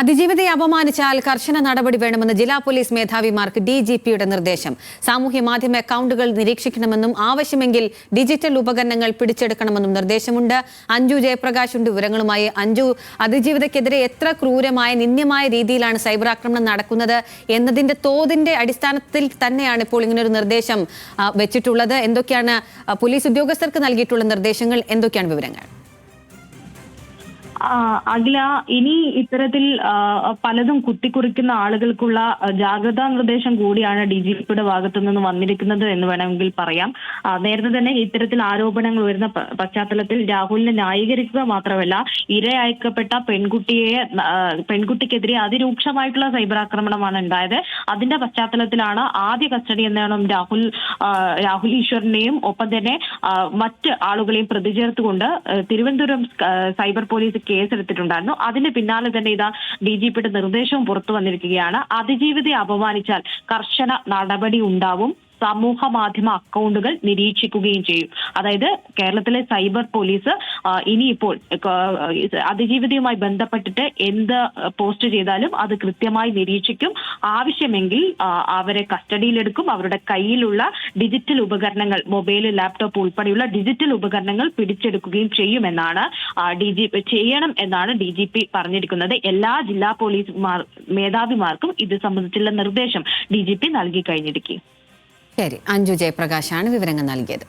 അതിജീവിതയെ അപമാനിച്ചാൽ കർശന നടപടി വേണമെന്ന് ജില്ലാ പോലീസ് മേധാവിമാർക്ക് ഡിജിപിയുടെ നിർദ്ദേശം. സാമൂഹ്യ മാധ്യമ അക്കൗണ്ടുകൾ നിരീക്ഷിക്കണമെന്നും ആവശ്യമെങ്കിൽ ഡിജിറ്റൽ ഉപകരണങ്ങൾ പിടിച്ചെടുക്കണമെന്നും നിർദ്ദേശമുണ്ട്. അഞ്ജു ജയപ്രകാശ് ഉണ്ട് വിവരങ്ങളുമായി. അഞ്ജു, അതിജീവിതയ്ക്കെതിരെ എത്ര ക്രൂരമായ നിന്ദ്യമായ രീതിയിലാണ് സൈബർ ആക്രമണം നടക്കുന്നത് എന്നതിന്റെ തോതിന്റെ അടിസ്ഥാനത്തിൽ തന്നെയാണ് ഇപ്പോൾ ഇങ്ങനൊരു നിർദ്ദേശം വെച്ചിട്ടുള്ളത്. എന്തൊക്കെയാണ് പോലീസ് ഉദ്യോഗസ്ഥർക്ക് നൽകിയിട്ടുള്ള നിർദ്ദേശങ്ങൾ? എന്തൊക്കെയാണ് വിവരങ്ങൾ? അഖില, ഇനി ഇത്തരത്തിൽ പലതും കുത്തിക്കുറിക്കുന്ന ആളുകൾക്കുള്ള ജാഗ്രതാ നിർദ്ദേശം കൂടിയാണ് ഡിജിപിയുടെ ഭാഗത്തു നിന്ന് വന്നിരിക്കുന്നത് എന്ന് വേണമെങ്കിൽ പറയാം. നേരത്തെ തന്നെ ഇത്തരത്തിൽ ആരോപണങ്ങൾ വരുന്ന പശ്ചാത്തലത്തിൽ രാഹുലിനെ ന്യായീകരിക്കുക മാത്രമല്ല, ഇരയാക്കപ്പെട്ട പെൺകുട്ടിക്കെതിരെ അതിരൂക്ഷമായിട്ടുള്ള സൈബർ ആക്രമണമാണ് ഉണ്ടായത്. അതിന്റെ പശ്ചാത്തലത്തിലാണ് ആദ്യ കസ്റ്റഡി എന്നോണം രാഹുൽ ഈശ്വറിനെയും ഒപ്പം തന്നെ മറ്റ് ആളുകളെയും പ്രതി ചേർത്തുകൊണ്ട് തിരുവനന്തപുരം സൈബർ പോലീസ് കേസെടുത്തിട്ടുണ്ടായിരുന്നു. അതിന് പിന്നാലെ തന്നെ ഇതാ ഡിജിപിയുടെ നിർദ്ദേശവും പുറത്തു വന്നിരിക്കുകയാണ്. അതിജീവിതയെ അപമാനിച്ചാൽ കർശന നടപടി ഉണ്ടാവും, സമൂഹ മാധ്യമ അക്കൗണ്ടുകൾ നിരീക്ഷിക്കുകയും ചെയ്യും. അതായത് കേരളത്തിലെ സൈബർ പോലീസ് ഇനിയിപ്പോൾ അതിജീവിതയുമായി ബന്ധപ്പെട്ടിട്ട് എന്ത് പോസ്റ്റ് ചെയ്താലും അത് കൃത്യമായി നിരീക്ഷിക്കും. ആവശ്യമെങ്കിൽ അവരെ കസ്റ്റഡിയിലെടുക്കും. അവരുടെ കയ്യിലുള്ള ഡിജിറ്റൽ ഉപകരണങ്ങൾ, മൊബൈൽ, ലാപ്ടോപ്പ് ഉൾപ്പെടെയുള്ള ഡിജിറ്റൽ ഉപകരണങ്ങൾ പിടിച്ചെടുക്കുകയും ചെയ്യണം എന്നാണ് ഡിജിപി പറഞ്ഞിരിക്കുന്നത്. എല്ലാ ജില്ലാ പോലീസ് മേധാവിമാർക്കും ഇത് സംബന്ധിച്ചുള്ള നിർദ്ദേശം ഡിജിപി നൽകി കഴിഞ്ഞിരിക്കും. ശരി, അഞ്ജു ജയപ്രകാശാണ് വിവരങ്ങൾ നൽകിയത്.